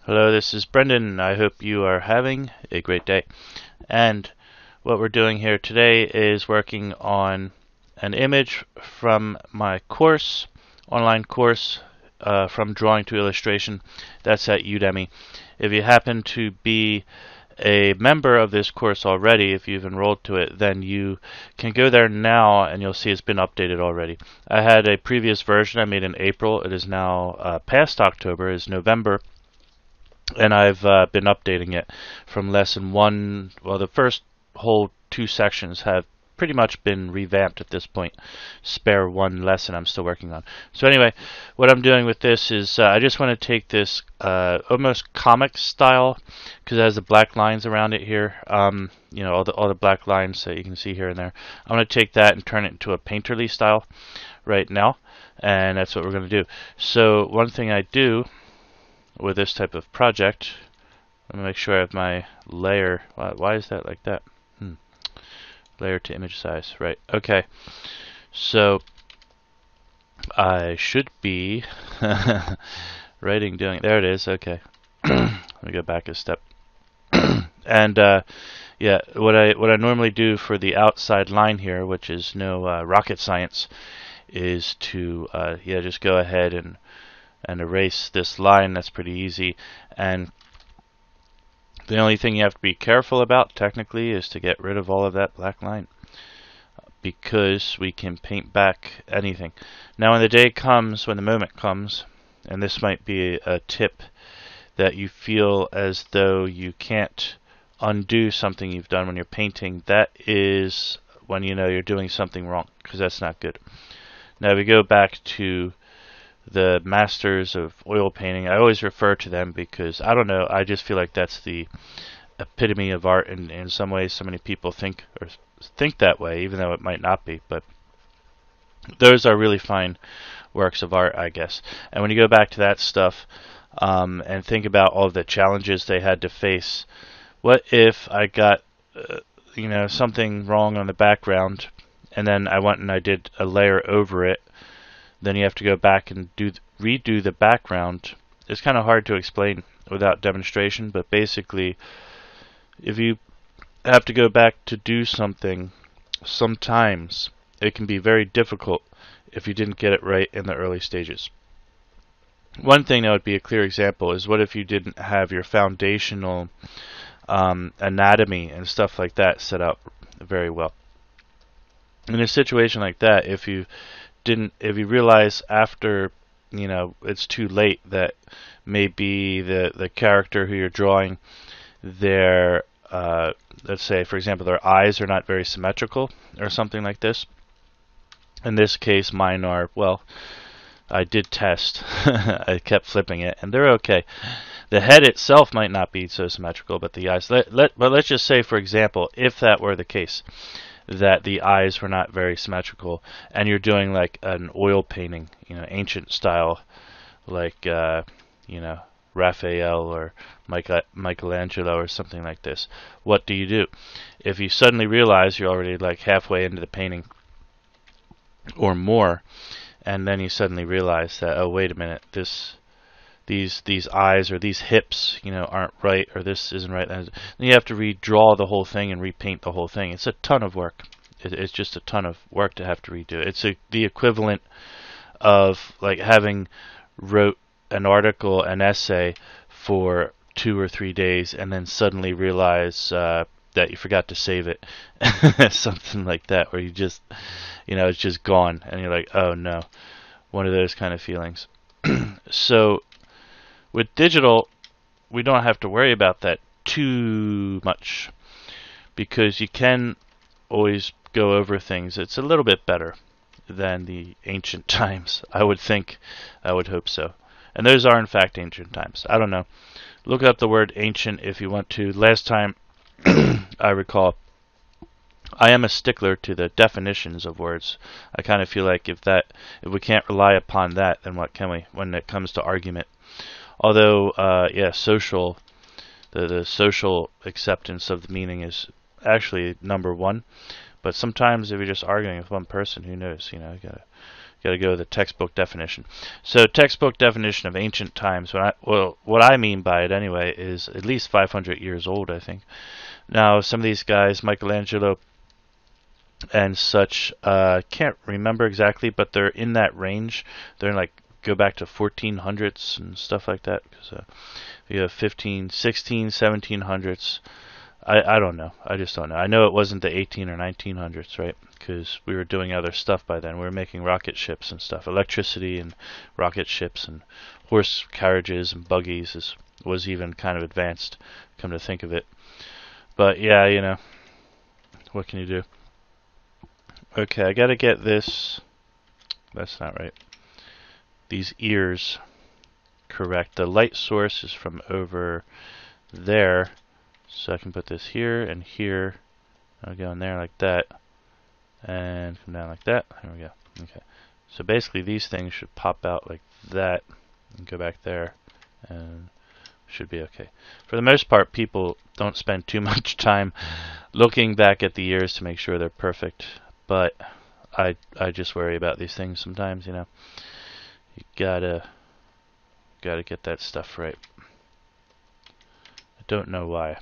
Hello, this is Brendan. I hope you are having a great day. And what we're doing here today is working on an image from my course, online course, from drawing to illustration. That's at Udemy. If you happen to be a member of this course already, if you've enrolled to it, then you can go there now and you'll see it's been updated already. I had a previous version I made in April. It is now past October, is November. And I've been updating it from lesson 1. Well, the first whole 2 sections have pretty much been revamped at this point. Spare 1 lesson I'm still working on. So anyway, what I'm doing with this is I just want to take this almost comic style, because it has the black lines around it here. You know, all the black lines that you can see here and there. I'm going to take that and turn it into a painterly style right now, and that's what we're going to do. So one thing I do with this type of project, let me make sure I have my layer. Why is that like that? Layer to image size, right? Okay, so I should be doing. There it is. Okay, let me go back a step. And yeah, what I normally do for the outside line here, which is no rocket science, is to yeah, just go ahead and erase this line. That's pretty easy. And the only thing you have to be careful about technically is to get rid of all of that black line, because we can paint back anything. Now when the day comes, when the moment comes, and this might be a tip, that you feel as though you can't undo something you've done when you're painting, that is when you know you're doing something wrong, because that's not good. Now we go back to the masters of oil painting. I always refer to them because, I don't know, I just feel like that's the epitome of art in some ways. So many people think that way, even though it might not be. But those are really fine works of art, I guess. And when you go back to that stuff and think about all of the challenges they had to face, what if I got you know, something wrong on the background, and then I went and I did a layer over it? Then you have to go back and redo the background. It's kind of hard to explain without demonstration, but basically, if you have to go back to do something, sometimes it can be very difficult if you didn't get it right in the early stages. One thing that would be a clear example is, what if you didn't have your foundational anatomy and stuff like that set up very well? In a situation like that, if you realize after, you know, it's too late, that maybe the character who you're drawing, their let's say, for example, their eyes are not very symmetrical or something like this. In this case, mine are, well, I did test. I kept flipping it, and they're okay. The head itself might not be so symmetrical, but the eyes. But let's just say, for example, if that were the case, that the eyes were not very symmetrical, and you're doing like an oil painting, you know, ancient style, like you know, Raphael or Michelangelo or something like this. What do you do? If you suddenly realize you're already like halfway into the painting or more, and then you suddenly realize that, oh, wait a minute, these eyes or these hips, you know, aren't right, or this isn't right, then you have to redraw the whole thing and repaint the whole thing. It's a ton of work. It's just a ton of work to have to redo. It's the equivalent of like having wrote an article, an essay for 2 or 3 days, and then suddenly realize that you forgot to save it. Something like that, where you just, you know, it's just gone, and you're like, oh no. One of those kind of feelings. So with digital, we don't have to worry about that too much, because you can always go over things. It's a little bit better than the ancient times, I would think. I would hope so. And those are in fact ancient times. I don't know. Look up the word ancient if you want to. Last time I recall, I am a stickler to the definitions of words. I kind of feel like if we can't rely upon that, then what can we when it comes to argument? Although, yeah, the social acceptance of the meaning is actually number one. But sometimes if you're just arguing with one person, who knows? You know, you Got to go with the textbook definition. So textbook definition of ancient times. What I mean by it anyway is at least 500 years old, I think. Now some of these guys, Michelangelo and such, can't remember exactly, but they're in that range. They're in like go back to 1400s and stuff like that. Because you have 15, 16, 1700s. I don't know. I just don't know. I know it wasn't the 18 or 1900s, right? Because we were doing other stuff by then. We were making rocket ships and stuff. Electricity and rocket ships and horse carriages and buggies was even kind of advanced, come to think of it. But yeah, you know, what can you do? Okay, I gotta get this. That's not right. These ears correct. The light source is from over there. So I can put this here and here. I'll go in there like that. And come down like that. There we go. Okay. So basically these things should pop out like that and go back there. And should be okay. For the most part, people don't spend too much time looking back at the ears to make sure they're perfect. But I just worry about these things sometimes, you know. You gotta get that stuff right. I don't know why.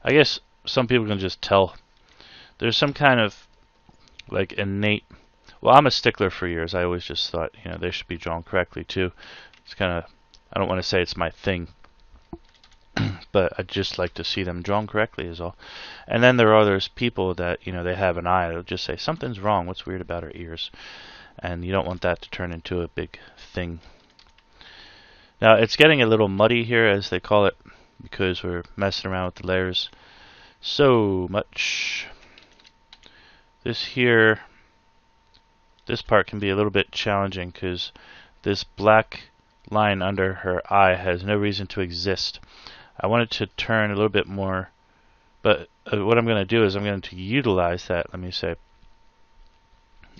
I guess some people can just tell. There's some kind of like innate. Well, I'm a stickler for ears. I always just thought, you know, they should be drawn correctly too. It's kind of, I don't want to say it's my thing, but I just like to see them drawn correctly is all. And then there are those people that, you know, they have an eye. They'll just say something's wrong. What's weird about her ears? And you don't want that to turn into a big thing. Now it's getting a little muddy here, as they call it, because we're messing around with the layers so much. This part can be a little bit challenging because this black line under her eye has no reason to exist. I want it to turn a little bit more, but what I'm going to do is I'm going to utilize that. Let me say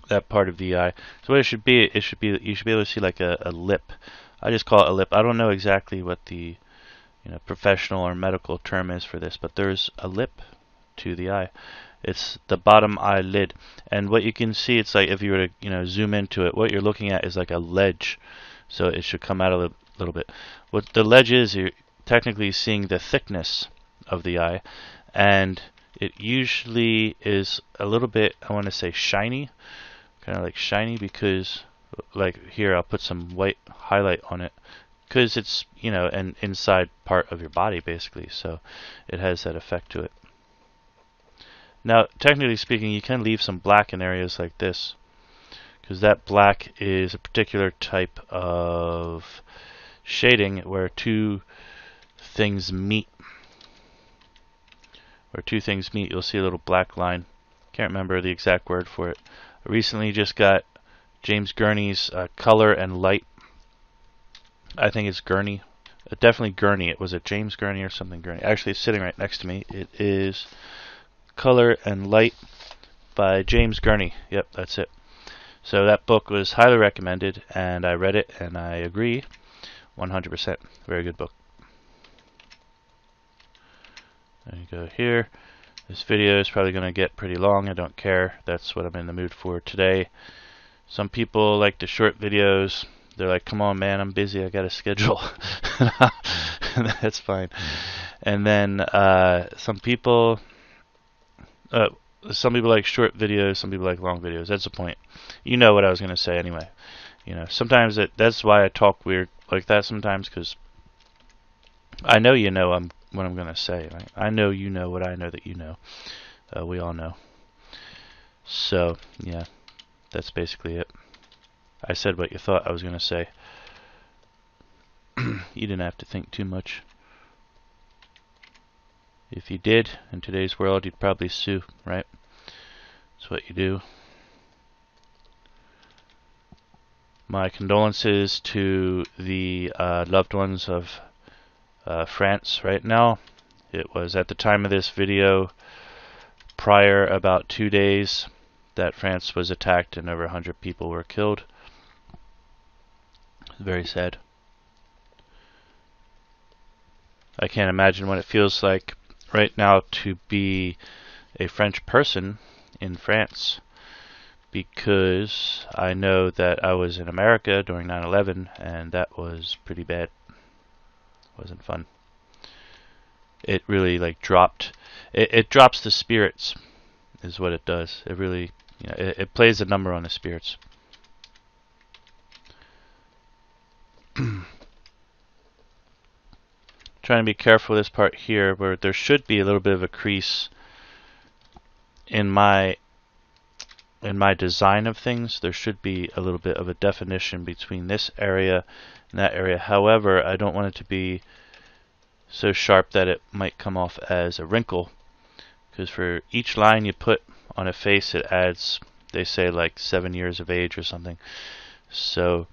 that part of the eye. So what it should be you should be able to see like a lip. I just call it a lip. I don't know exactly what the professional or medical term is for this, but there's a lip to the eye. It's the bottom eyelid, and what you can see, it's like if you were to zoom into it, what you're looking at is like a ledge, so it should come out a little bit. What the ledge is, you're technically seeing the thickness of the eye, and it usually is a little bit, I want to say shiny, kind of like shiny, because like here I'll put some white highlight on it, because it's an inside part of your body basically, so it has that effect to it. Now technically speaking, you can leave some black in areas like this, because that black is a particular type of shading where two things meet. You'll see a little black line. Can't remember the exact word for it. I recently just got James Gurney's Color and Light. I think it's Gurney. Definitely Gurney. It was a James Gurney or something Gurney. Actually, it's sitting right next to me. It is Color and Light by James Gurney. Yep, that's it. So that book was highly recommended, and I read it, and I agree 100%. Very good book. There you go here. This video is probably going to get pretty long. I don't care. That's what I'm in the mood for today. Some people like the short videos. They're like, come on, man, I'm busy. I got a schedule. That's fine. And then some people like short videos. Some people like long videos. That's the point. You know what I was going to say anyway. Sometimes that's why I talk weird like that sometimes, because I know what I'm going to say. Right? I know you know what I know that you know. We all know. So, yeah, that's basically it. I said what you thought I was going to say. You didn't have to think too much. If you did, in today's world, you'd probably sue, right? That's what you do. My condolences to the loved ones of France right now. It was at the time of this video, prior about 2 days, that France was attacked and over 100 people were killed. Very sad. I can't imagine what it feels like right now to be a French person in France, because I know that I was in America during 9/11 and that was pretty bad. Wasn't fun. It really like dropped. It drops the spirits, is what it does. It really, it plays a number on the spirits. Trying to be careful with this part here, where there should be a little bit of a crease in my design of things. There should be a little bit of a definition between this area and that area. However, I don't want it to be so sharp that it might come off as a wrinkle, because for each line you put on a face, it adds, they say, like 7 years of age or something. So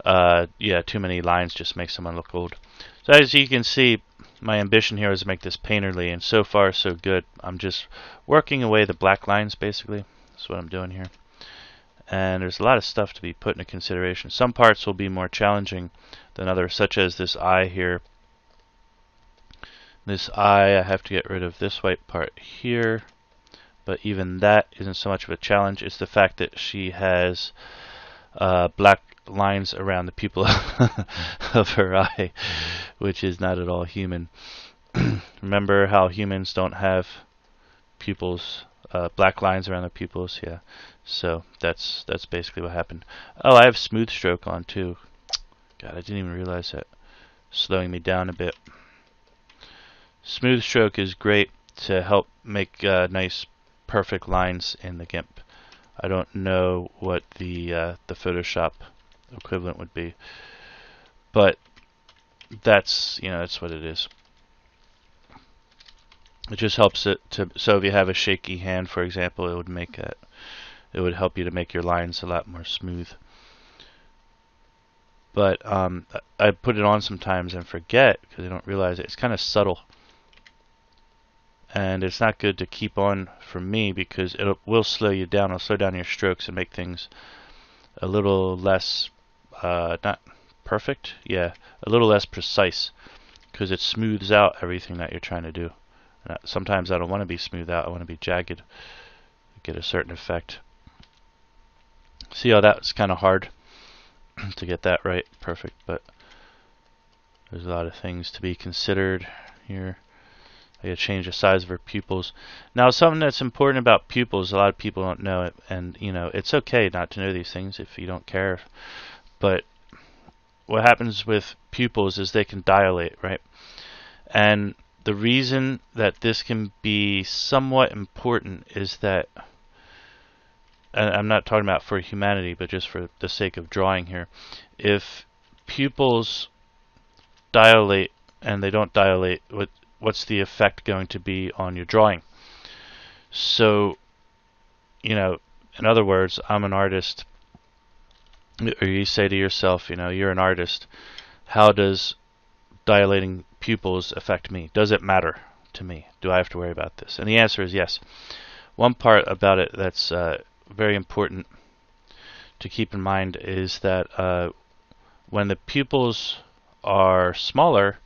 yeah, too many lines just make someone look old. So as you can see, my ambition here is to make this painterly, and so far so good. I'm just working away the black lines, basically. That's what I'm doing here. And there's a lot of stuff to be put into consideration. Some parts will be more challenging than others, such as this eye here. This eye, I have to get rid of this white part here, but even that isn't so much of a challenge. It's the fact that she has black lines around the pupil of her eye, which is not at all human. Remember how humans don't have pupils, black lines around their pupils? Yeah. So that's basically what happened. Oh, I have smooth stroke on too. God, I didn't even realize that. Slowing me down a bit. Smooth stroke is great to help make nice, perfect lines in the GIMP. I don't know what the Photoshop equivalent would be, but that's that's what it is. It just helps it to, so if you have a shaky hand, for example, it would help you to make your lines a lot more smooth. But I put it on sometimes and forget because I don't realize it. It's kind of subtle. And it's not good to keep on for me because it will slow you down. It'll slow down your strokes and make things a little less, not perfect, yeah, a little less precise, because it smooths out everything that you're trying to do. And sometimes I don't want to be smooth out. I want to be jagged, get a certain effect. See how that's kind of hard to get that right, perfect, but there's a lot of things to be considered here. I gotta change the size of her pupils. Now, something that's important about pupils, a lot of people don't know it, and it's okay not to know these things if you don't care. But what happens with pupils is they can dilate, right? And the reason that this can be somewhat important is that, and I'm not talking about for humanity, but just for the sake of drawing here, if pupils dilate and they don't dilate, what's the effect going to be on your drawing? So, in other words, I'm an artist, or you say to yourself, you're an artist. How does dilating pupils affect me? Does it matter to me? Do I have to worry about this? And the answer is yes. One part about it that's very important to keep in mind is that when the pupils are smaller,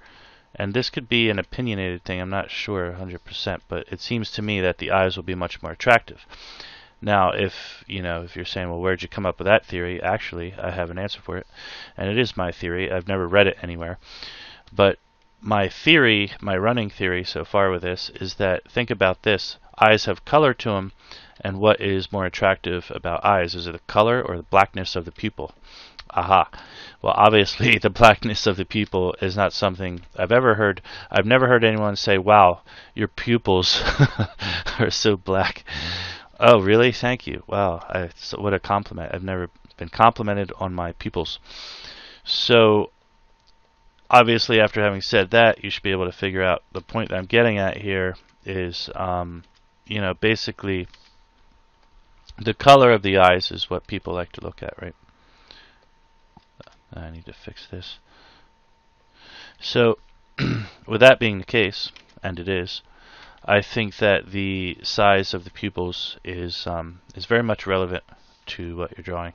and this could be an opinionated thing, I'm not sure 100%, but it seems to me that the eyes will be much more attractive. Now, if you're saying, well, where'd you come up with that theory? Actually, I have an answer for it, and it is my theory. I've never read it anywhere. But my theory, my running theory so far with this, is that, think about this. Eyes have color to them, and what is more attractive about eyes? Is it the color or the blackness of the pupil? Aha. Well, obviously, the blackness of the pupil is not something I've ever heard. I've never heard anyone say, wow, your pupils are so black. Oh, really? Thank you. Wow, what a compliment. I've never been complimented on my pupils. So, obviously, after having said that, you should be able to figure out the point that I'm getting at here is, basically, the color of the eyes is what people like to look at, right? I need to fix this. So, with that being the case, and it is, I think that the size of the pupils is very much relevant to what you're drawing,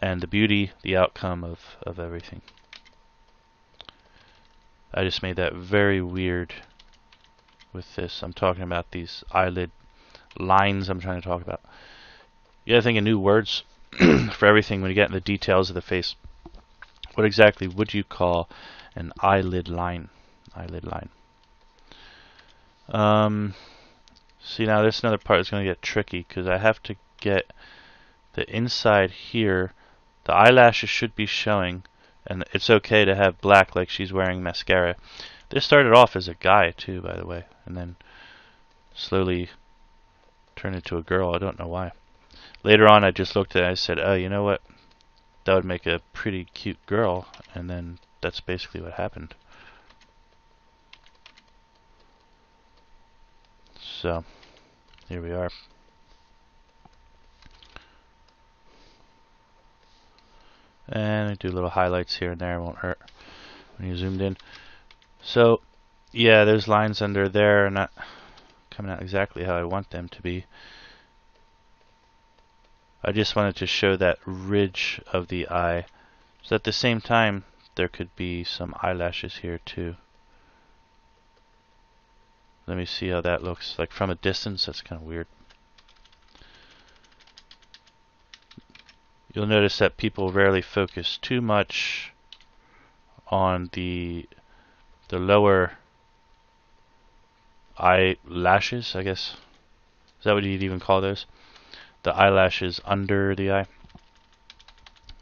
and the beauty, the outcome of everything. I just made that very weird with this. I'm talking about these eyelid lines I'm trying to talk about. You gotta think of new words for everything when you get in the details of the face. What exactly would you call an eyelid line? Eyelid line. See, now this is another part that's going to get tricky because I have to get the inside here. The eyelashes should be showing, and it's okay to have black like she's wearing mascara. This started off as a guy too, by the way, and then slowly turned into a girl. I don't know why. Later on I just looked at it and I said, oh, you know what? That would make a pretty cute girl, and then that's basically what happened. So, here we are. And I do little highlights here and there, it won't hurt when you zoomed in. So, yeah, those lines under there are not coming out exactly how I want them to be. I just wanted to show that ridge of the eye. So at the same time, there could be some eyelashes here too. Let me see how that looks. Like from a distance, that's kind of weird. You'll notice that people rarely focus too much on the lower eyelashes, I guess. Is that what you'd even call those? The eyelashes under the eye.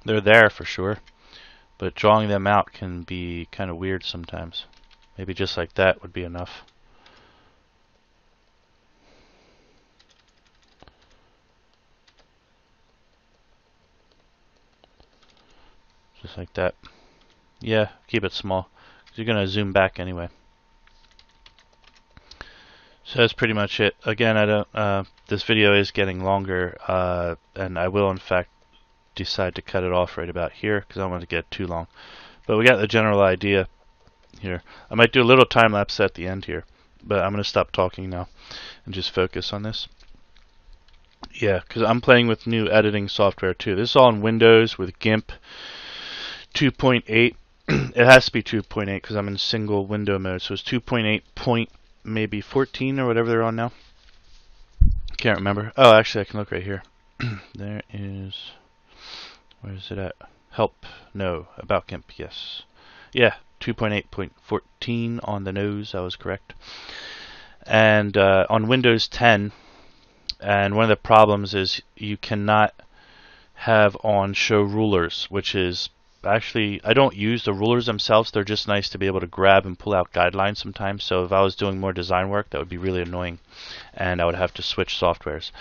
They're there for sure, but drawing them out can be kind of weird sometimes. Maybe just like that would be enough. Just like that. Yeah, keep it small, 'cause you're gonna zoom back anyway. So that's pretty much it. Again, I don't. This video is getting longer, and I will in fact decide to cut it off right about here because I don't want to get too long. But we got the general idea here. I might do a little time lapse at the end here, but I'm gonna stop talking now and just focus on this. Yeah, because I'm playing with new editing software too. This is all in Windows with GIMP 2.8. It has to be 2.8 because I'm in single window mode, so it's 2.8 point maybe 14 or whatever they're on now. Can't remember. Oh, actually I can look right here. There is, where is it at? Help, no, about GIMP, yes. Yeah, 2.8.14 on the nose, I was correct. And on Windows 10, and one of the problems is you cannot have on show rulers, which is actually, I don't use the rulers themselves. They're just nice to be able to grab and pull out guidelines sometimes. So if I was doing more design work, that would be really annoying, and I would have to switch softwares.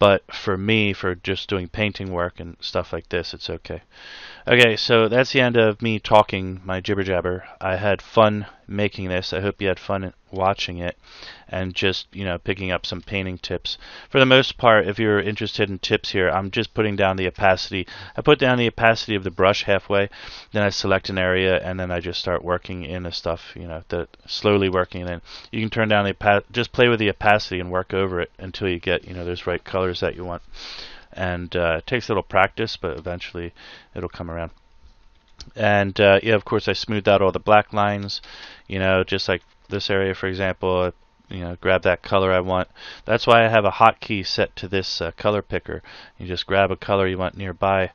But for me, for just doing painting work and stuff like this, it's okay. Okay, so that's the end of me talking my jibber jabber. I had fun making this. I hope you had fun watching it and just, you know, picking up some painting tips. For the most part, if you're interested in tips here, I'm just putting down the opacity. I put down the opacity of the brush halfway, then I select an area, and then I just start working in the stuff, you know, slowly working. And then you can turn down the just play with the opacity and work over it until you get, you know, those right colors that you want. And it takes a little practice, but eventually it'll come around. And yeah, of course I smoothed out all the black lines, you know, just like this area, for example. You know, grab that color I want. That's why I have a hotkey set to this color picker. You just grab a color you want nearby.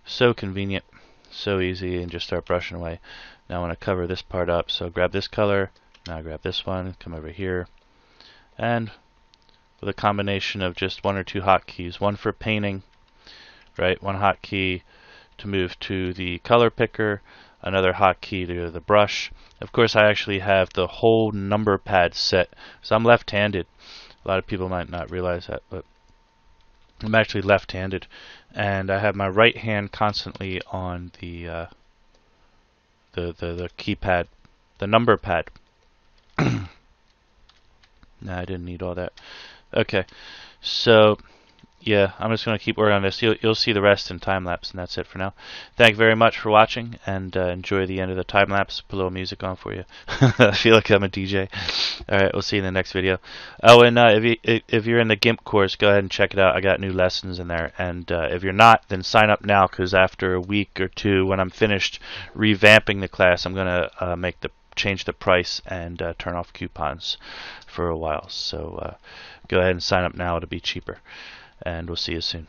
So convenient, so easy, and just start brushing away. Now I want to cover this part up, so grab this color. Now grab this one, come over here, and with a combination of just one or two hotkeys, one for painting, right? One hotkey to move to the color picker, another hotkey to the brush. Of course, I actually have the whole number pad set, so I'm left-handed. A lot of people might not realize that, but I'm actually left-handed, and I have my right hand constantly on the keypad, the number pad. No, I didn't need all that. Okay, so yeah, I'm just going to keep working on this. You'll see the rest in time-lapse, and that's it for now. Thank you very much for watching, and enjoy the end of the time-lapse. Put a little music on for you. I feel like I'm a DJ. Alright, we'll see you in the next video. Oh, and if you're in the GIMP course, go ahead and check it out. I got new lessons in there. And if you're not, then sign up now, because after a week or two, when I'm finished revamping the class, I'm going to change the price and turn off coupons for a while. So go ahead and sign up now to be cheaper. And we'll see you soon.